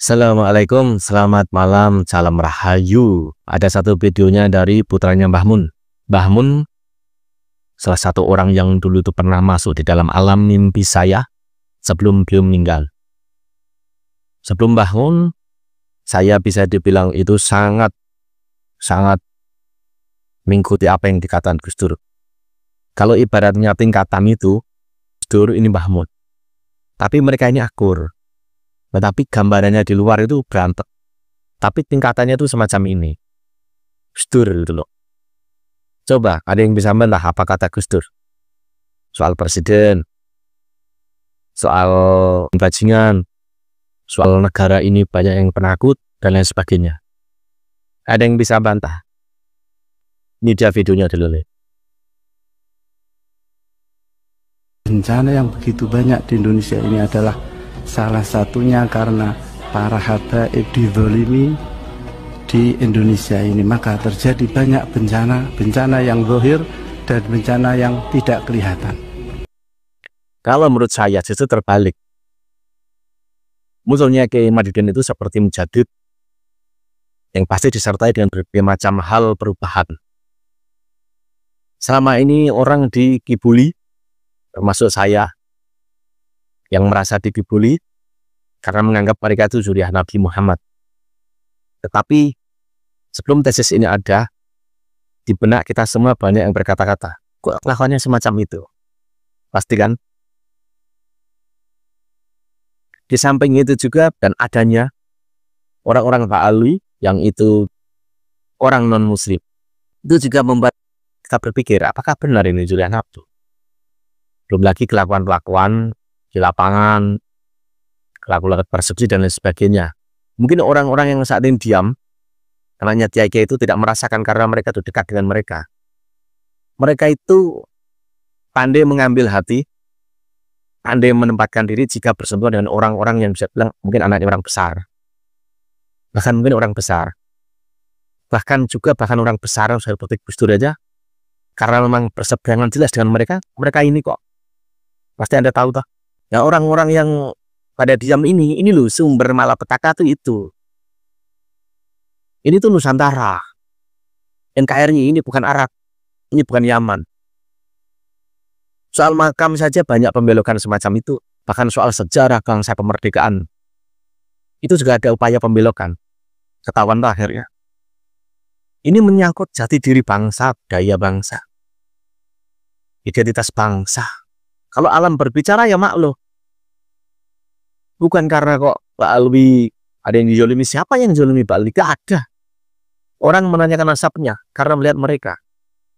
Assalamualaikum, selamat malam, salam rahayu. Ada satu videonya dari putranya Mbah Mun. Mbah Mun salah satu orang yang dulu itu pernah masuk di dalam alam mimpi saya sebelum beliau meninggal. Sebelum Mbah Mun, saya bisa dibilang itu sangat mengikuti apa yang dikatakan Gus Dur. Kalau ibaratnya tingkatan itu, Gus Dur ini Mbah Mun. Tapi mereka ini akur. Tetapi gambarannya di luar itu berantem. Tapi tingkatannya itu semacam ini. Gus Dur gitu loh. Coba ada yang bisa membantah apa kata Gus Dur? Soal presiden, soal bajingan, soal negara ini banyak yang penakut, dan lain sebagainya. Ada yang bisa bantah? Ini dia videonya dulu nih. Bencana yang begitu banyak di Indonesia ini adalah salah satunya karena para habaib dizalimi di Indonesia ini, maka terjadi banyak bencana yang zahir dan bencana yang tidak kelihatan. Kalau menurut saya justru terbalik. Munculnya Kiai Madudin itu seperti mujadid yang pasti disertai dengan berbagai macam hal perubahan. Selama ini orang dikibuli, termasuk saya yang merasa dikibuli karena menganggap mereka itu zuriyah Nabi Muhammad. Tetapi sebelum tesis ini ada, di benak kita semua banyak yang berkata-kata, kok kelakuannya semacam itu? Pasti kan? Di samping itu juga dan adanya orang-orang Ba'alwi yang itu orang non-muslim, itu juga membuat kita berpikir, apakah benar ini zuriyah Nabi? Belum lagi kelakuan-kelakuan di lapangan, kelakuan persepsi dan lain sebagainya. Mungkin orang-orang yang saat ini diam, karena kiai itu tidak merasakan karena mereka itu dekat dengan mereka. Mereka itu pandai mengambil hati, pandai menempatkan diri jika bersentuhan dengan orang-orang yang bisa bilang mungkin anaknya orang besar. Bahkan mungkin orang besar. Bahkan orang besar seperti Gus Dur aja, karena memang berseberangan jelas dengan mereka ini kok. Pasti Anda tahu toh. Ya orang-orang yang pada diam ini loh sumber malapetaka itu. Ini tuh Nusantara. NKRI ini bukan Arab, ini bukan Yaman. Soal makam saja banyak pembelokan semacam itu. Bahkan soal sejarah bangsa kemerdekaan, itu juga ada upaya pembelokan. Ketahuan tuh akhirnya. Ini menyangkut jati diri bangsa, daya bangsa, identitas bangsa. Kalau alam berbicara ya maklum. Bukan karena kok Ba'alwi ada yang dizalimi. Siapa yang dizalimi Ba'alwi? Gak ada. Orang menanyakan nasabnya karena melihat mereka,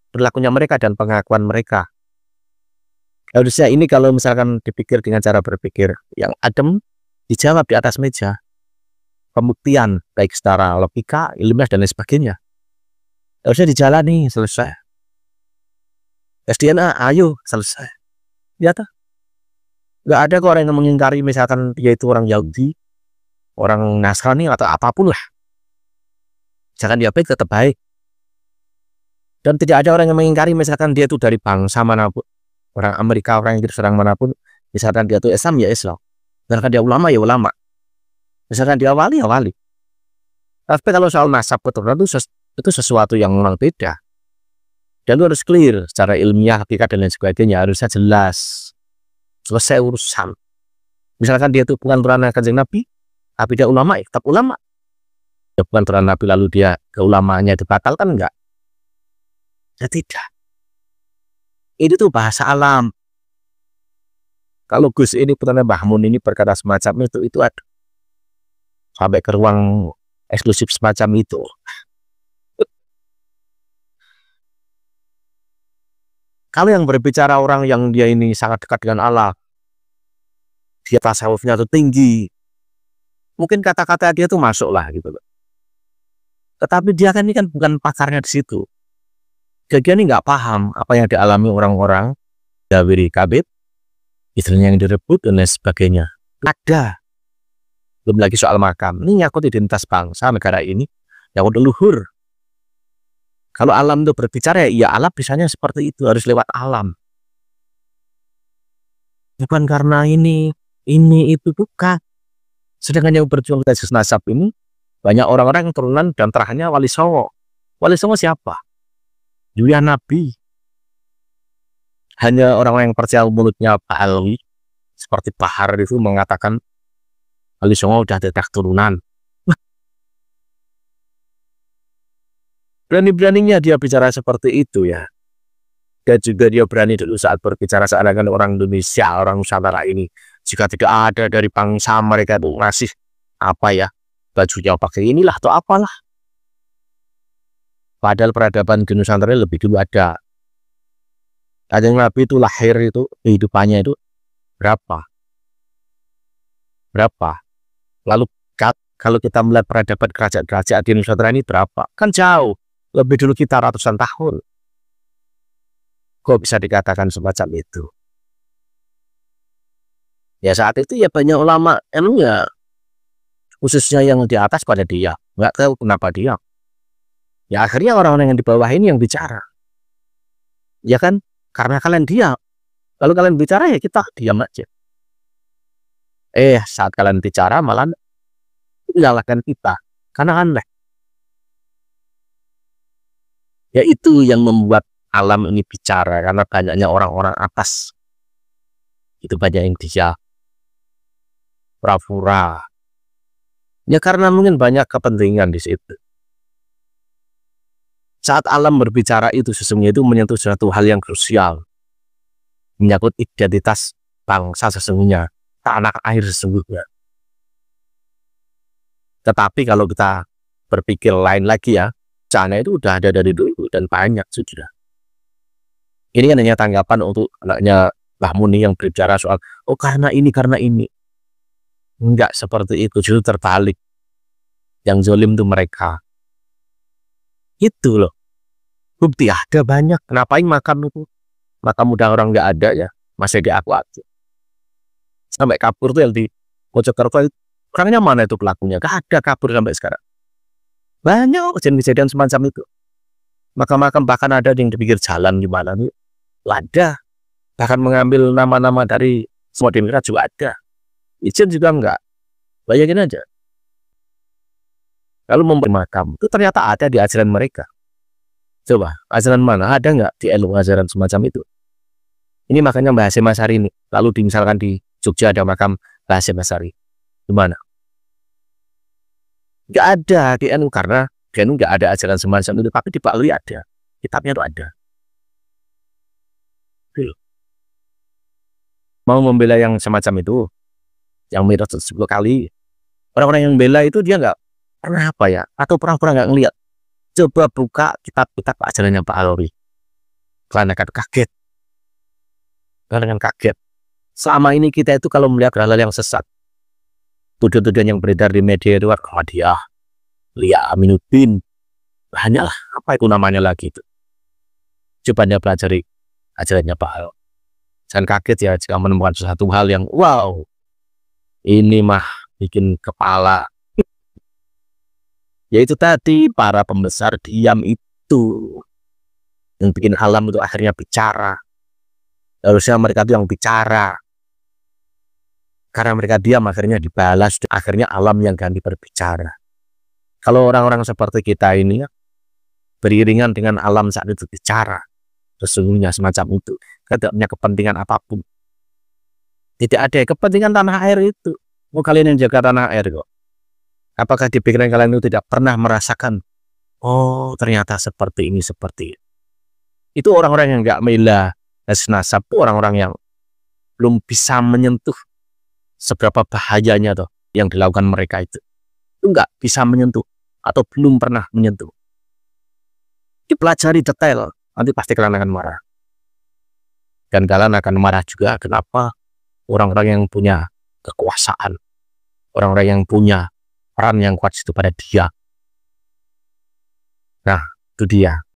perilakunya mereka dan pengakuan mereka. Harusnya ini kalau misalkan dipikir dengan cara berpikir yang adem, dijawab di atas meja. Pembuktian baik secara logika, ilmiah dan lain sebagainya. Harusnya dijalani, selesai. SDNA, ayo selesai. Ya tak? Nggak ada kok orang yang mengingkari misalkan dia itu orang Yahudi, orang Nasrani atau apapun lah. Misalkan dia baik tetap baik. Dan tidak ada orang yang mengingkari misalkan dia itu dari bangsa manapun, orang Amerika, orang Inggris, orang manapun. Misalkan dia itu Islam ya Islam, misalkan dia ulama ya ulama, misalkan dia wali ya wali. Tapi kalau soal nasab keturunan itu sesuatu yang memang beda. Dan itu harus clear secara ilmiah, hakikat dan lain sebagainya, harusnya jelas. Selesai urusan. Misalkan dia itu bukan turunan Kanjeng Nabi, tapi dia ulama, ya tetap ulama. Dia bukan turunan Nabi lalu dia keulamaannya dibatalkan enggak? Ya tidak. Ini tuh bahasa alam. Kalau Gus ini putranya Mbah Mun ini berkata semacam itu ada sampai ke ruang eksklusif semacam itu. Kalau yang berbicara orang yang dia ini sangat dekat dengan Allah, dia tasawufnya itu tinggi, mungkin kata-kata dia tuh masuk lah gitu loh. Tetapi dia kan ini kan bukan pakarnya di situ. Dia ini nggak paham apa yang dialami orang-orang Dawiri Kabib, istrinya yang direbut dan lain sebagainya. Ada. Belum lagi soal makam. Ini nyangkut identitas bangsa negara ini, yang udah luhur. Kalau alam itu berbicara ya alam bisanya seperti itu, harus lewat alam. Bukan karena ini itu bukan. Sedangkan yang berjuang garis nasab ini banyak orang-orang yang turunan dan terakhirnya Wali Songo. Wali Songo siapa? Juga Nabi. Hanya orang-orang yang percaya mulutnya Pak Alwi seperti Bahar itu mengatakan Wali Songo udah tidak turunan. Berani-beraninya dia bicara seperti itu ya. Dan juga dia berani dulu saat berbicara seakan-akan orang Indonesia, orang Nusantara ini, jika tidak ada dari bangsa mereka itu ngasih apa ya, bajunya pakai inilah atau apalah. Padahal peradaban di Nusantara lebih dulu ada. Kanjeng Nabi itu lahir itu, kehidupannya itu berapa? Lalu kalau kita melihat peradaban kerajaan-kerajaan di Nusantara ini berapa? Kan jauh, lebih dulu kita ratusan tahun. Kok bisa dikatakan semacam itu? Ya saat itu ya banyak ulama, emang ya khususnya yang di atas pada dia, nggak tahu kenapa dia. Ya akhirnya orang-orang yang di bawah ini yang bicara. Ya kan, karena kalian diam. Kalau kalian bicara ya kita diam aja. Saat kalian bicara malah menyalahkan kita, karena aneh. Ya itu yang membuat alam ini bicara, karena banyaknya orang-orang atas. Itu banyak yang dia pura-pura. Ya karena mungkin banyak kepentingan di situ. Saat alam berbicara itu sesungguhnya itu menyentuh suatu hal yang krusial. Menyangkut identitas bangsa sesungguhnya, tanah air sesungguhnya. Tetapi kalau kita berpikir lain lagi ya, sana itu udah ada dari dulu dan banyak sudah. Ini kan hanya tanggapan untuk anaknya Mbah Muni yang berbicara soal, oh karena ini. Enggak seperti itu, justru terbalik. Yang zalim itu mereka. Itu loh. Bukti ada banyak. Ngapain makam itu? Makam udah orang nggak ada ya, masih diaku aja. Sampai kabur tuh yang di Mojokerto, orangnya mana itu pelakunya? Gak ada, kabur sampai sekarang. Banyak kejadian-kejadian semacam itu. Makam-makam bahkan ada yang di pinggir jalan gimana nih. Ada, bahkan mengambil nama-nama dari semua demokrat juga ada. Izin juga enggak. Bayangin aja. Kalau memberi makam itu ternyata ada di ajaran mereka. Coba ajaran mana? Ada enggak di ilmu ajaran semacam itu? Ini makanya Mbah Hasyim Asy'ari ini. Lalu misalkan di Jogja ada makam Mbah Hasyim Asy'ari. Gimana? Enggak ada di NU, karena di NU enggak ada ajaran semacam itu. Tapi di Pak Alwi ada. Kitabnya itu ada. Mau membela yang semacam itu, yang miras 10 kali, orang-orang yang membela itu dia nggak pernah apa ya, atau pernah nggak ngelihat. Coba buka kitab-kitab ajarannya Pak Alwi, kalian akan kaget. Selama ini kita itu kalau melihat hal-hal yang sesat, tuduhan-tuduhan yang beredar di media itu, Ahmadiyah, Lia Aminuddin, banyaklah, apa itu namanya lagi itu. Coba Anda pelajari ajarannya Pak Alwi. Jangan kaget ya jika menemukan sesuatu hal yang wow, ini mah bikin kepala. Yaitu tadi para pembesar diam itu yang bikin alam itu akhirnya bicara. Harusnya mereka itu yang bicara. Karena mereka diam akhirnya dibalas, akhirnya alam yang ganti berbicara. Kalau orang-orang seperti kita ini beriringan dengan alam saat itu bicara, sesungguhnya semacam itu. Tidak punya kepentingan apapun. Tidak ada kepentingan tanah air itu. Mau kalian yang jaga tanah air kok. Apakah di pikiran kalian itu tidak pernah merasakan, oh ternyata seperti ini, seperti itu. Itu orang-orang yang nggak mela nasab, orang-orang yang belum bisa menyentuh seberapa bahayanya toh yang dilakukan mereka itu nggak bisa menyentuh atau belum pernah menyentuh. Dipelajari detail, nanti pasti kalian akan marah. Dan kalian akan marah juga kenapa orang-orang yang punya kekuasaan, orang-orang yang punya peran yang kuat itu pada dia. Nah, itu dia.